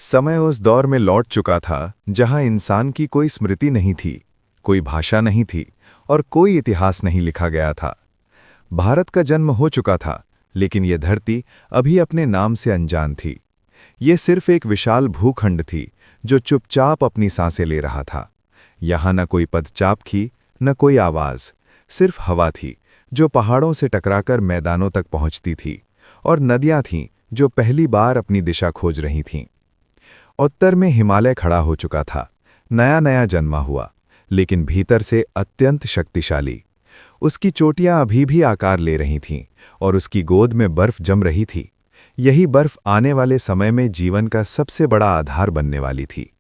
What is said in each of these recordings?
समय उस दौर में लौट चुका था जहां इंसान की कोई स्मृति नहीं थी, कोई भाषा नहीं थी और कोई इतिहास नहीं लिखा गया था। भारत का जन्म हो चुका था, लेकिन यह धरती अभी अपने नाम से अनजान थी। ये सिर्फ एक विशाल भूखंड थी जो चुपचाप अपनी सांसें ले रहा था। यहाँ न कोई पदचाप थी, न कोई आवाज, सिर्फ हवा थी जो पहाड़ों से टकराकर मैदानों तक पहुंचती थी, और नदियां थीं जो पहली बार अपनी दिशा खोज रही थीं। उत्तर में हिमालय खड़ा हो चुका था, नया नया जन्मा हुआ, लेकिन भीतर से अत्यंत शक्तिशाली। उसकी चोटियां अभी भी आकार ले रही थीं और उसकी गोद में बर्फ जम रही थी। यही बर्फ आने वाले समय में जीवन का सबसे बड़ा आधार बनने वाली थी।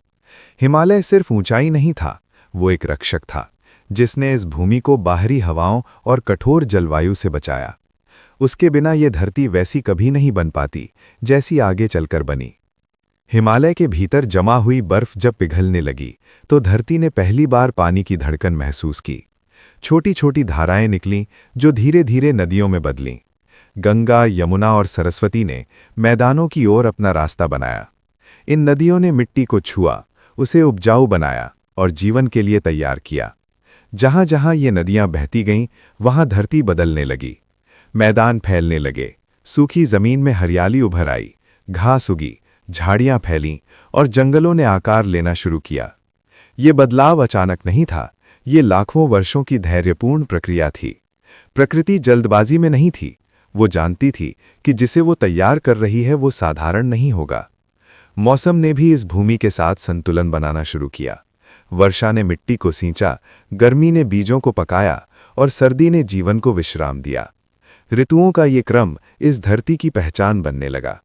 हिमालय सिर्फ ऊंचाई नहीं था, वो एक रक्षक था जिसने इस भूमि को बाहरी हवाओं और कठोर जलवायु से बचाया। उसके बिना ये धरती वैसी कभी नहीं बन पाती जैसी आगे चलकर बनी। हिमालय के भीतर जमा हुई बर्फ जब पिघलने लगी तो धरती ने पहली बार पानी की धड़कन महसूस की। छोटी छोटी धाराएं निकलीं जो धीरे धीरे नदियों में बदलीं। गंगा, यमुना और सरस्वती ने मैदानों की ओर अपना रास्ता बनाया। इन नदियों ने मिट्टी को छुआ, उसे उपजाऊ बनाया और जीवन के लिए तैयार किया। जहां जहां ये नदियां बहती गईं, वहां धरती बदलने लगी। मैदान फैलने लगे, सूखी जमीन में हरियाली उभर आई, घास उगी, झाड़ियां फैलीं और जंगलों ने आकार लेना शुरू किया। ये बदलाव अचानक नहीं था, ये लाखों वर्षों की धैर्यपूर्ण प्रक्रिया थी। प्रकृति जल्दबाजी में नहीं थी, वो जानती थी कि जिसे वो तैयार कर रही है वो साधारण नहीं होगा। मौसम ने भी इस भूमि के साथ संतुलन बनाना शुरू किया। वर्षा ने मिट्टी को सींचा, गर्मी ने बीजों को पकाया और सर्दी ने जीवन को विश्राम दिया। ऋतुओं का ये क्रम इस धरती की पहचान बनने लगा।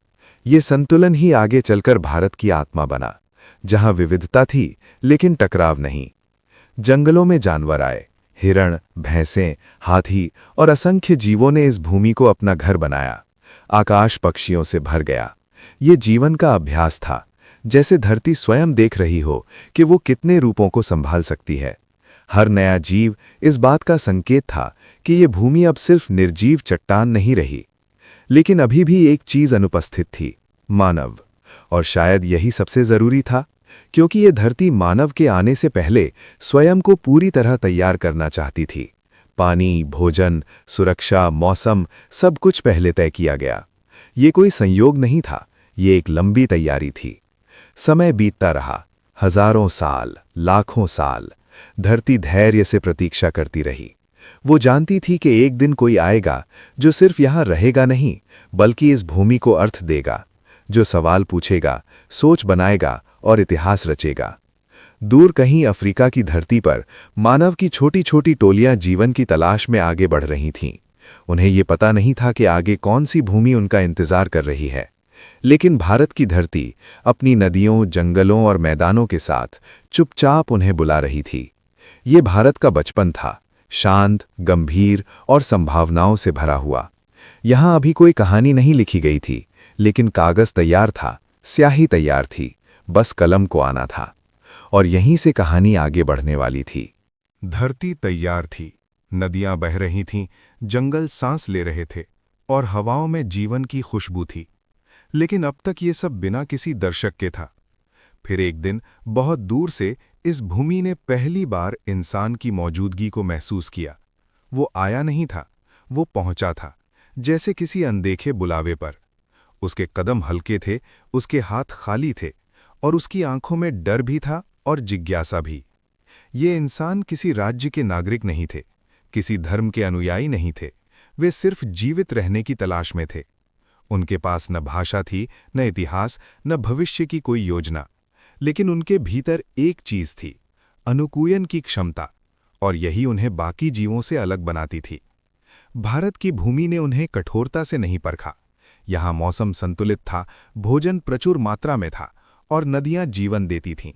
ये संतुलन ही आगे चलकर भारत की आत्मा बना, जहां विविधता थी लेकिन टकराव नहीं। जंगलों में जानवर आए, हिरण, भैंसें, हाथी और असंख्य जीवों ने इस भूमि को अपना घर बनाया। आकाश पक्षियों से भर गया। ये जीवन का अभ्यास था, जैसे धरती स्वयं देख रही हो कि वो कितने रूपों को संभाल सकती है। हर नया जीव इस बात का संकेत था कि ये भूमि अब सिर्फ निर्जीव चट्टान नहीं रही। लेकिन अभी भी एक चीज अनुपस्थित थी, मानव। और शायद यही सबसे जरूरी था, क्योंकि ये धरती मानव के आने से पहले स्वयं को पूरी तरह तैयार करना चाहती थी। पानी, भोजन, सुरक्षा, मौसम, सब कुछ पहले तय किया गया। ये कोई संयोग नहीं था, ये एक लंबी तैयारी थी। समय बीतता रहा, हजारों साल, लाखों साल। धरती धैर्य से प्रतीक्षा करती रही। वो जानती थी कि एक दिन कोई आएगा जो सिर्फ यहां रहेगा नहीं, बल्कि इस भूमि को अर्थ देगा, जो सवाल पूछेगा, सोच बनाएगा और इतिहास रचेगा। दूर कहीं अफ्रीका की धरती पर मानव की छोटी छोटी टोलियां जीवन की तलाश में आगे बढ़ रही थीं। उन्हें ये पता नहीं था कि आगे कौन सी भूमि उनका इंतजार कर रही है। लेकिन भारत की धरती अपनी नदियों, जंगलों और मैदानों के साथ चुपचाप उन्हें बुला रही थी। ये भारत का बचपन था, शांत, गंभीर और संभावनाओं से भरा हुआ। यहां अभी कोई कहानी नहीं लिखी गई थी, लेकिन कागज तैयार था, स्याही तैयार थी, बस कलम को आना था। और यहीं से कहानी आगे बढ़ने वाली थी। धरती तैयार थी, नदियां बह रही थीं, जंगल सांस ले रहे थे और हवाओं में जीवन की खुशबू थी। लेकिन अब तक ये सब बिना किसी दर्शक के था। फिर एक दिन बहुत दूर से इस भूमि ने पहली बार इंसान की मौजूदगी को महसूस किया। वो आया नहीं था, वो पहुंचा था, जैसे किसी अनदेखे बुलावे पर। उसके कदम हल्के थे, उसके हाथ खाली थे और उसकी आंखों में डर भी था और जिज्ञासा भी। ये इंसान किसी राज्य के नागरिक नहीं थे, किसी धर्म के अनुयायी नहीं थे। वे सिर्फ जीवित रहने की तलाश में थे। उनके पास न भाषा थी, न इतिहास, न भविष्य की कोई योजना। लेकिन उनके भीतर एक चीज थी, अनुकूलन की क्षमता, और यही उन्हें बाकी जीवों से अलग बनाती थी। भारत की भूमि ने उन्हें कठोरता से नहीं परखा। यहाँ मौसम संतुलित था, भोजन प्रचुर मात्रा में था और नदियां जीवन देती थीं।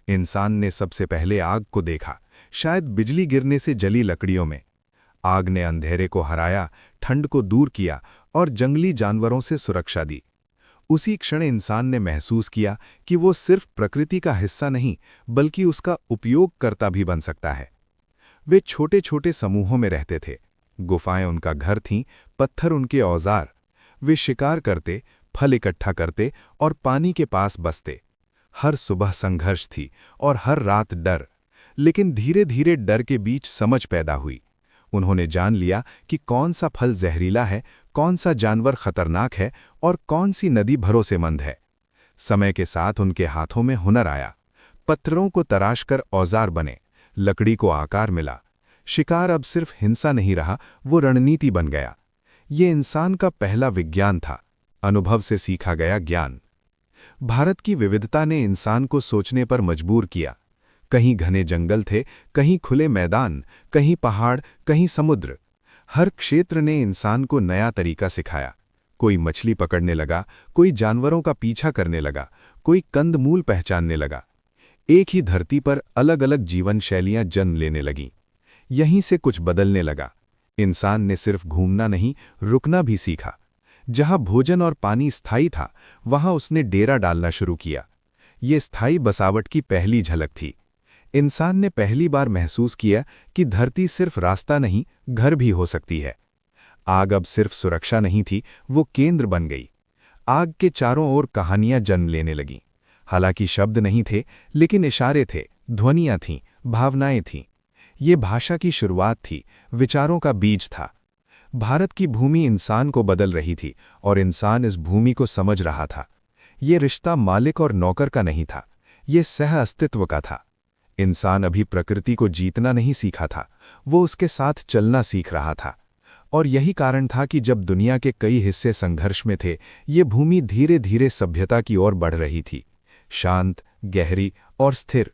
इंसान ने सबसे पहले आग को देखा, शायद बिजली गिरने से जली लकड़ियों में। आग ने अंधेरे को हराया, ठंड को दूर किया और जंगली जानवरों से सुरक्षा दी। उसी क्षण इंसान ने महसूस किया कि वो सिर्फ प्रकृति का हिस्सा नहीं, बल्कि उसका उपयोगकर्ता भी बन सकता है। वे छोटे छोटे समूहों में रहते थे। गुफाएं उनका घर थीं, पत्थर उनके औजार। वे शिकार करते, फल इकट्ठा करते और पानी के पास बसते। हर सुबह संघर्ष थी और हर रात डर, लेकिन धीरे धीरे डर के बीच समझ पैदा हुई। उन्होंने जान लिया कि कौन सा फल जहरीला है, कौन सा जानवर खतरनाक है और कौन सी नदी भरोसेमंद है। समय के साथ उनके हाथों में हुनर आया। पत्थरों को तराशकर औजार बने, लकड़ी को आकार मिला। शिकार अब सिर्फ हिंसा नहीं रहा, वो रणनीति बन गया। ये इंसान का पहला विज्ञान था, अनुभव से सीखा गया ज्ञान। भारत की विविधता ने इंसान को सोचने पर मजबूर किया। कहीं घने जंगल थे, कहीं खुले मैदान, कहीं पहाड़, कहीं समुद्र। हर क्षेत्र ने इंसान को नया तरीका सिखाया। कोई मछली पकड़ने लगा, कोई जानवरों का पीछा करने लगा, कोई कंदमूल पहचानने लगा। एक ही धरती पर अलग अलग जीवन शैलियां जन्म लेने लगीं। यहीं से कुछ बदलने लगा। इंसान ने सिर्फ घूमना नहीं, रुकना भी सीखा। जहां भोजन और पानी स्थायी था, वहां उसने डेरा डालना शुरू किया। ये स्थायी बसावट की पहली झलक थी। इंसान ने पहली बार महसूस किया कि धरती सिर्फ रास्ता नहीं, घर भी हो सकती है। आग अब सिर्फ सुरक्षा नहीं थी, वो केंद्र बन गई। आग के चारों ओर कहानियां जन्म लेने लगीं। हालांकि शब्द नहीं थे, लेकिन इशारे थे, ध्वनियां थीं, भावनाएं थीं। ये भाषा की शुरुआत थी, विचारों का बीज था। भारत की भूमि इंसान को बदल रही थी और इंसान इस भूमि को समझ रहा था। ये रिश्ता मालिक और नौकर का नहीं था, ये सह अस्तित्व का था। इंसान अभी प्रकृति को जीतना नहीं सीखा था, वो उसके साथ चलना सीख रहा था। और यही कारण था कि जब दुनिया के कई हिस्से संघर्ष में थे, ये भूमि धीरे धीरे सभ्यता की ओर बढ़ रही थी, शांत, गहरी और स्थिर।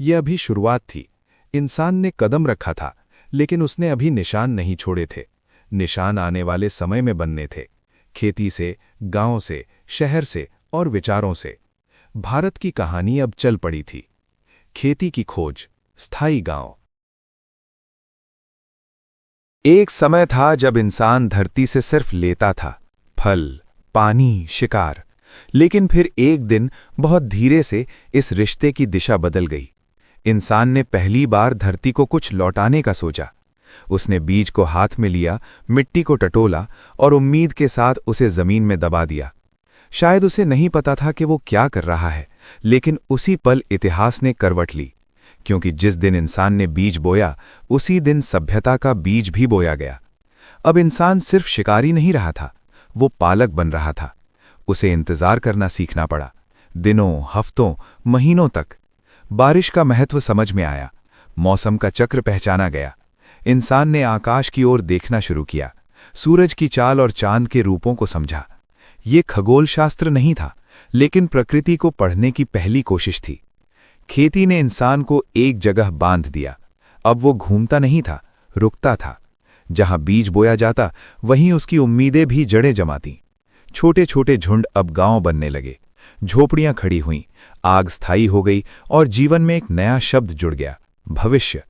ये अभी शुरुआत थी। इंसान ने कदम रखा था, लेकिन उसने अभी निशान नहीं छोड़े थे। निशान आने वाले समय में बनने थे, खेती से, गांव से, शहर से और विचारों से। भारत की कहानी अब चल पड़ी थी। खेती की खोज, स्थायी गांव। एक समय था जब इंसान धरती से सिर्फ लेता था, फल, पानी, शिकार। लेकिन फिर एक दिन बहुत धीरे से इस रिश्ते की दिशा बदल गई। इंसान ने पहली बार धरती को कुछ लौटाने का सोचा। उसने बीज को हाथ में लिया, मिट्टी को टटोला और उम्मीद के साथ उसे जमीन में दबा दिया। शायद उसे नहीं पता था कि वो क्या कर रहा है, लेकिन उसी पल इतिहास ने करवट ली। क्योंकि जिस दिन इंसान ने बीज बोया, उसी दिन सभ्यता का बीज भी बोया गया। अब इंसान सिर्फ शिकारी नहीं रहा था, वो पालक बन रहा था। उसे इंतजार करना सीखना पड़ा, दिनों, हफ्तों, महीनों तक। बारिश का महत्व समझ में आया, मौसम का चक्र पहचाना गया। इंसान ने आकाश की ओर देखना शुरू किया, सूरज की चाल और चांद के रूपों को समझा। ये खगोलशास्त्र नहीं था, लेकिन प्रकृति को पढ़ने की पहली कोशिश थी। खेती ने इंसान को एक जगह बांध दिया। अब वो घूमता नहीं था, रुकता था। जहां बीज बोया जाता, वहीं उसकी उम्मीदें भी जड़ें जमाती। छोटे छोटे झुंड अब गांव बनने लगे, झोपड़ियां खड़ी हुईं, आग स्थायी हो गई और जीवन में एक नया शब्द जुड़ गया, भविष्य।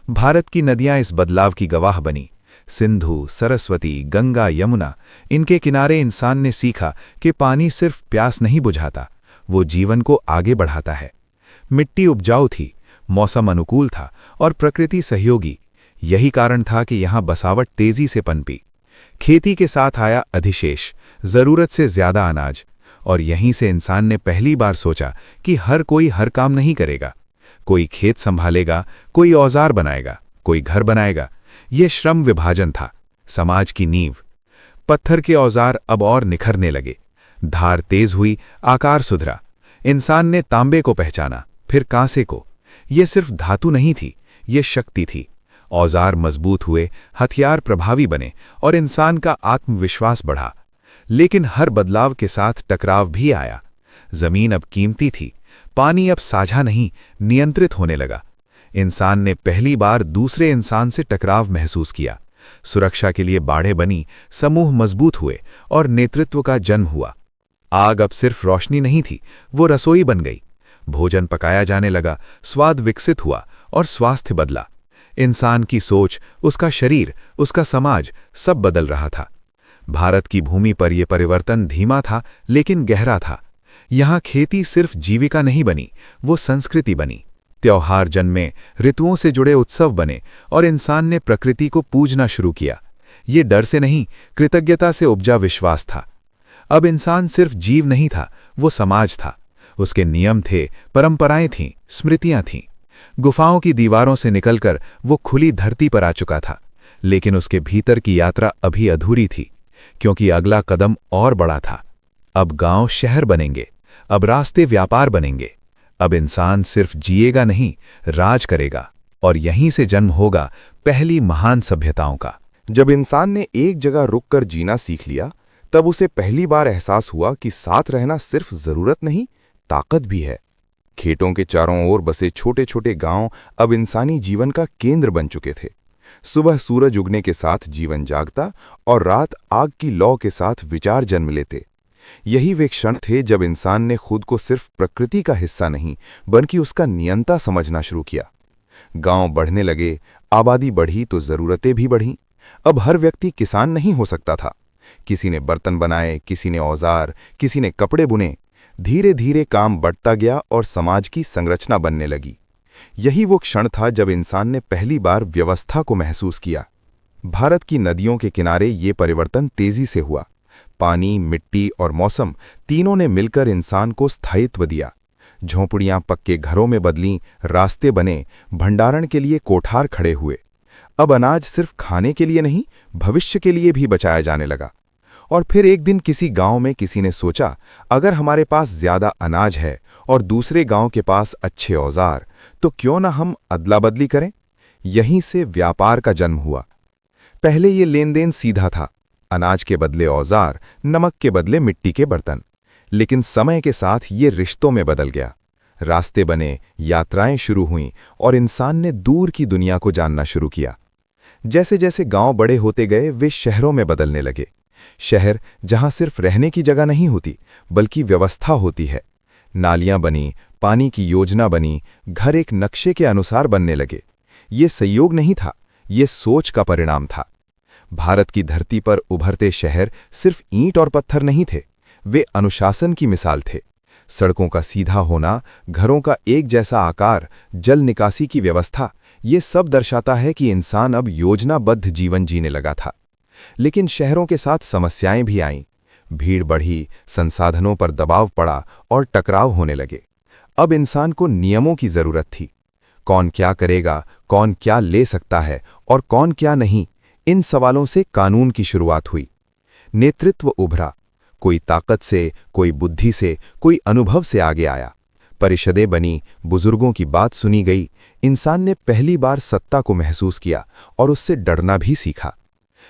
भारत की नदियां इस बदलाव की गवाह बनी। सिंधु, सरस्वती, गंगा, यमुना, इनके किनारे इंसान ने सीखा कि पानी सिर्फ प्यास नहीं बुझाता, वो जीवन को आगे बढ़ाता है। मिट्टी उपजाऊ थी, मौसम अनुकूल था और प्रकृति सहयोगी। यही कारण था कि यहां बसावट तेजी से पनपी। खेती के साथ आया अधिशेष, जरूरत से ज्यादा अनाज। और यहीं से इंसान ने पहली बार सोचा कि हर कोई हर काम नहीं करेगा। कोई खेत संभालेगा, कोई औजार बनाएगा, कोई घर बनाएगा। ये श्रम विभाजन था, समाज की नींव। पत्थर के औजार अब और निखरने लगे, धार तेज हुई, आकार सुधरा। इंसान ने तांबे को पहचाना, फिर कांसे को। ये सिर्फ धातु नहीं थी, ये शक्ति थी। औजार मजबूत हुए, हथियार प्रभावी बने और इंसान का आत्मविश्वास बढ़ा। लेकिन हर बदलाव के साथ टकराव भी आया। जमीन अब कीमती थी, पानी अब साझा नहीं, नियंत्रित होने लगा। इंसान ने पहली बार दूसरे इंसान से टकराव महसूस किया। सुरक्षा के लिए बाड़े बनी, समूह मजबूत हुए और नेतृत्व का जन्म हुआ। आग अब सिर्फ रोशनी नहीं थी, वो रसोई बन गई। भोजन पकाया जाने लगा, स्वाद विकसित हुआ और स्वास्थ्य बदला। इंसान की सोच, उसका शरीर, उसका समाज, सब बदल रहा था। भारत की भूमि पर यह परिवर्तन धीमा था, लेकिन गहरा था। यहां खेती सिर्फ जीविका नहीं बनी, वो संस्कृति बनी। त्योहार जन्मे, ऋतुओं से जुड़े उत्सव बने और इंसान ने प्रकृति को पूजना शुरू किया। ये डर से नहीं, कृतज्ञता से उपजा विश्वास था। अब इंसान सिर्फ जीव नहीं था, वो समाज था। उसके नियम थे, परंपराएं थीं, स्मृतियां थीं। गुफाओं की दीवारों से निकलकर वो खुली धरती पर आ चुका था, लेकिन उसके भीतर की यात्रा अभी अधूरी थी, क्योंकि अगला कदम और बड़ा था। अब गांव शहर बनेंगे, अब रास्ते व्यापार बनेंगे, अब इंसान सिर्फ जिएगा नहीं, राज करेगा। और यहीं से जन्म होगा पहली महान सभ्यताओं का। जब इंसान ने एक जगह रुककर जीना सीख लिया, तब उसे पहली बार एहसास हुआ कि साथ रहना सिर्फ जरूरत नहीं, ताकत भी है। खेतों के चारों ओर बसे छोटे छोटे गांव अब इंसानी जीवन का केंद्र बन चुके थे। सुबह सूरज उगने के साथ जीवन जागता और रात आग की लौ के साथ विचार जन्म लेते। यही वे क्षण थे जब इंसान ने खुद को सिर्फ प्रकृति का हिस्सा नहीं, बल्कि उसका नियंता समझना शुरू किया। गांव बढ़ने लगे, आबादी बढ़ी तो जरूरतें भी बढ़ीं। अब हर व्यक्ति किसान नहीं हो सकता था। किसी ने बर्तन बनाए, किसी ने औजार, किसी ने कपड़े बुने। धीरे धीरे काम बढ़ता गया और समाज की संरचना बनने लगी। यही वो क्षण था जब इंसान ने पहली बार व्यवस्था को महसूस किया। भारत की नदियों के किनारे ये परिवर्तन तेजी से हुआ। पानी, मिट्टी और मौसम तीनों ने मिलकर इंसान को स्थायित्व दिया। झोंपड़ियां पक्के घरों में बदलीं, रास्ते बने, भंडारण के लिए कोठार खड़े हुए। अब अनाज सिर्फ खाने के लिए नहीं, भविष्य के लिए भी बचाया जाने लगा। और फिर एक दिन किसी गांव में किसी ने सोचा, अगर हमारे पास ज्यादा अनाज है और दूसरे गांव के पास अच्छे औजार, तो क्यों ना हम अदला बदली करें। यहीं से व्यापार का जन्म हुआ। पहले ये लेन देन सीधा था, अनाज के बदले औजार, नमक के बदले मिट्टी के बर्तन। लेकिन समय के साथ ये रिश्तों में बदल गया। रास्ते बने, यात्राएं शुरू हुईं और इंसान ने दूर की दुनिया को जानना शुरू किया। जैसे जैसे गांव बड़े होते गए, वे शहरों में बदलने लगे। शहर जहां सिर्फ रहने की जगह नहीं होती, बल्कि व्यवस्था होती है। नालियां बनी, पानी की योजना बनी, घर एक नक्शे के अनुसार बनने लगे। ये संयोग नहीं था, ये सोच का परिणाम था। भारत की धरती पर उभरते शहर सिर्फ ईंट और पत्थर नहीं थे, वे अनुशासन की मिसाल थे। सड़कों का सीधा होना, घरों का एक जैसा आकार, जल निकासी की व्यवस्था, ये सब दर्शाता है कि इंसान अब योजनाबद्ध जीवन जीने लगा था। लेकिन शहरों के साथ समस्याएं भी आईं। भीड़ बढ़ी, संसाधनों पर दबाव पड़ा और टकराव होने लगे। अब इंसान को नियमों की जरूरत थी। कौन क्या करेगा, कौन क्या ले सकता है और कौन क्या नहीं, इन सवालों से कानून की शुरुआत हुई। नेतृत्व उभरा, कोई ताकत से, कोई बुद्धि से, कोई अनुभव से आगे आया। परिषदें बनी, बुजुर्गों की बात सुनी गई। इंसान ने पहली बार सत्ता को महसूस किया और उससे डरना भी सीखा।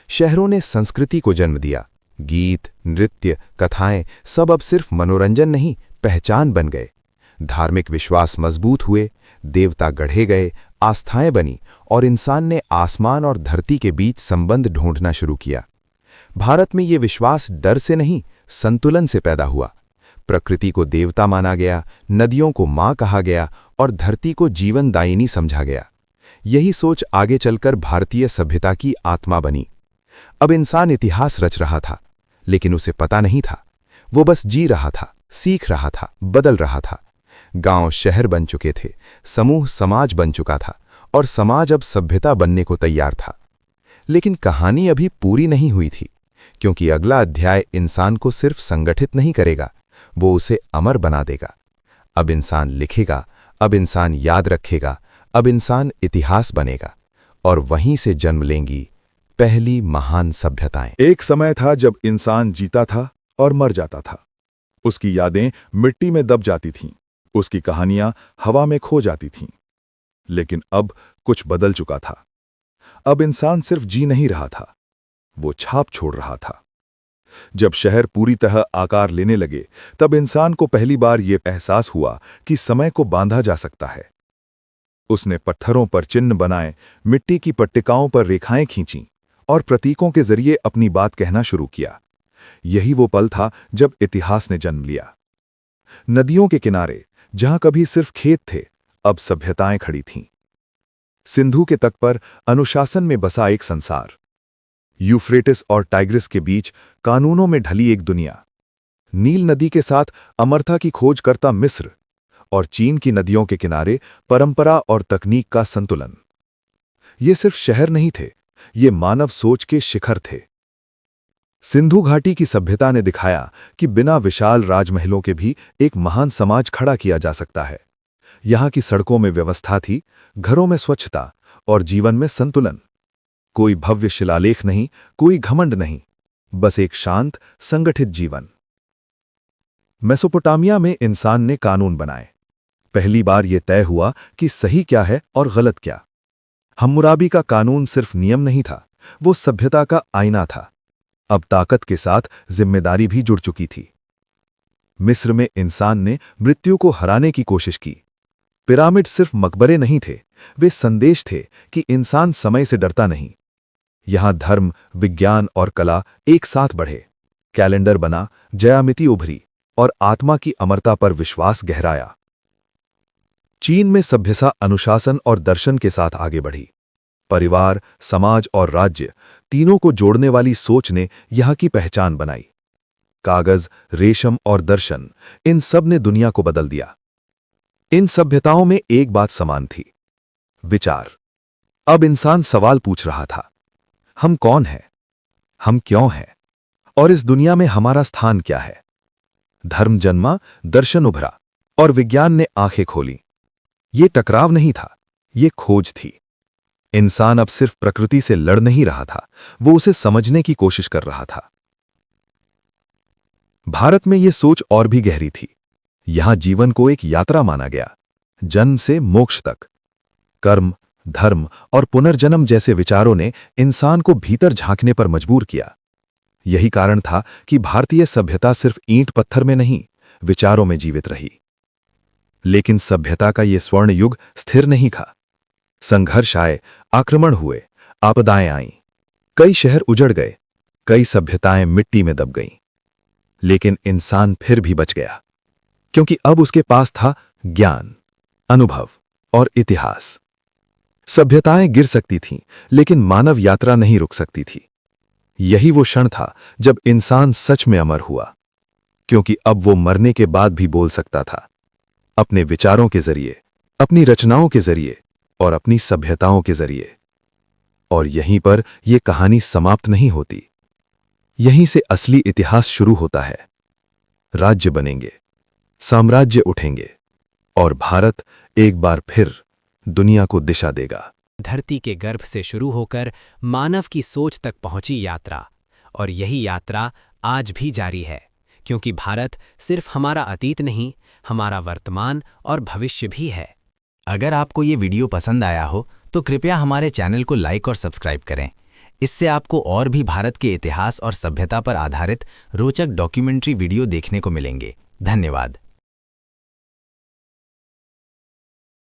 शहरों ने संस्कृति को जन्म दिया। गीत, नृत्य, कथाएं सब अब सिर्फ मनोरंजन नहीं, पहचान बन गए। धार्मिक विश्वास मजबूत हुए, देवता गढ़े गए, आस्थाएं बनी और इंसान ने आसमान और धरती के बीच संबंध ढूंढना शुरू किया। भारत में ये विश्वास डर से नहीं, संतुलन से पैदा हुआ। प्रकृति को देवता माना गया, नदियों को मां कहा गया और धरती को जीवनदायिनी समझा गया। यही सोच आगे चलकर भारतीय सभ्यता की आत्मा बनी। अब इंसान इतिहास रच रहा था, लेकिन उसे पता नहीं था। वो बस जी रहा था, सीख रहा था, बदल रहा था। गांव शहर बन चुके थे, समूह समाज बन चुका था और समाज अब सभ्यता बनने को तैयार था। लेकिन कहानी अभी पूरी नहीं हुई थी, क्योंकि अगला अध्याय इंसान को सिर्फ संगठित नहीं करेगा, वो उसे अमर बना देगा। अब इंसान लिखेगा, अब इंसान याद रखेगा, अब इंसान इतिहास बनेगा और वहीं से जन्म लेंगी पहली महान सभ्यताएं। एक समय था जब इंसान जीता था और मर जाता था। उसकी यादें मिट्टी में दब जाती थीं, उसकी कहानियां हवा में खो जाती थीं। लेकिन अब कुछ बदल चुका था। अब इंसान सिर्फ जी नहीं रहा था, वो छाप छोड़ रहा था। जब शहर पूरी तरह आकार लेने लगे, तब इंसान को पहली बार यह एहसास हुआ कि समय को बांधा जा सकता है। उसने पत्थरों पर चिन्ह बनाए, मिट्टी की पट्टिकाओं पर रेखाएं खींची और प्रतीकों के जरिए अपनी बात कहना शुरू किया। यही वो पल था जब इतिहास ने जन्म लिया। नदियों के किनारे, जहां कभी सिर्फ खेत थे, अब सभ्यताएं खड़ी थीं। सिंधु के तट पर अनुशासन में बसा एक संसार। यूफ्रेटिस और टाइग्रिस के बीच कानूनों में ढली एक दुनिया। नील नदी के साथ अमरता की खोज करता मिस्र और चीन की नदियों के किनारे परंपरा और तकनीक का संतुलन। ये सिर्फ शहर नहीं थे, ये मानव सोच के शिखर थे। सिंधु घाटी की सभ्यता ने दिखाया कि बिना विशाल राजमहलों के भी एक महान समाज खड़ा किया जा सकता है। यहाँ की सड़कों में व्यवस्था थी, घरों में स्वच्छता और जीवन में संतुलन। कोई भव्य शिलालेख नहीं, कोई घमंड नहीं, बस एक शांत, संगठित जीवन। मेसोपोटामिया में इंसान ने कानून बनाए। पहली बार यह तय हुआ कि सही क्या है और गलत क्या। हम्मुराबी का कानून सिर्फ नियम नहीं था, वो सभ्यता का आईना था। अब ताकत के साथ जिम्मेदारी भी जुड़ चुकी थी। मिस्र में इंसान ने मृत्यु को हराने की कोशिश की। पिरामिड सिर्फ मकबरे नहीं थे, वे संदेश थे कि इंसान समय से डरता नहीं। यहां धर्म, विज्ञान और कला एक साथ बढ़े। कैलेंडर बना, ज्यामिति उभरी और आत्मा की अमरता पर विश्वास गहराया। चीन में सभ्यता अनुशासन और दर्शन के साथ आगे बढ़ी। परिवार, समाज और राज्य तीनों को जोड़ने वाली सोच ने यहां की पहचान बनाई। कागज, रेशम और दर्शन, इन सब ने दुनिया को बदल दिया। इन सभ्यताओं में एक बात समान थी, विचार। अब इंसान सवाल पूछ रहा था, हम कौन हैं? हम क्यों हैं? और इस दुनिया में हमारा स्थान क्या है? धर्म जन्मा, दर्शन उभरा और विज्ञान ने आंखें खोली। ये टकराव नहीं था, ये खोज थी। इंसान अब सिर्फ प्रकृति से लड़ नहीं रहा था, वो उसे समझने की कोशिश कर रहा था। भारत में यह सोच और भी गहरी थी। यहां जीवन को एक यात्रा माना गया, जन्म से मोक्ष तक। कर्म, धर्म और पुनर्जन्म जैसे विचारों ने इंसान को भीतर झांकने पर मजबूर किया। यही कारण था कि भारतीय सभ्यता सिर्फ ईंट पत्थर में नहीं, विचारों में जीवित रही। लेकिन सभ्यता का यह स्वर्ण युग स्थिर नहीं था। संघर्ष आए, आक्रमण हुए, आपदाएं आईं। कई शहर उजड़ गए, कई सभ्यताएं मिट्टी में दब गईं। लेकिन इंसान फिर भी बच गया, क्योंकि अब उसके पास था ज्ञान, अनुभव और इतिहास। सभ्यताएं गिर सकती थीं, लेकिन मानव यात्रा नहीं रुक सकती थी। यही वो क्षण था जब इंसान सच में अमर हुआ, क्योंकि अब वो मरने के बाद भी बोल सकता था, अपने विचारों के जरिए, अपनी रचनाओं के जरिए और अपनी सभ्यताओं के जरिए। और यहीं पर यह कहानी समाप्त नहीं होती। यहीं से असली इतिहास शुरू होता है। राज्य बनेंगे, साम्राज्य उठेंगे और भारत एक बार फिर दुनिया को दिशा देगा। धरती के गर्भ से शुरू होकर मानव की सोच तक पहुंची यात्रा, और यही यात्रा आज भी जारी है, क्योंकि भारत सिर्फ हमारा अतीत नहीं, हमारा वर्तमान और भविष्य भी है। अगर आपको ये वीडियो पसंद आया हो तो कृपया हमारे चैनल को लाइक और सब्सक्राइब करें। इससे आपको और भी भारत के इतिहास और सभ्यता पर आधारित रोचक डॉक्यूमेंट्री वीडियो देखने को मिलेंगे। धन्यवाद।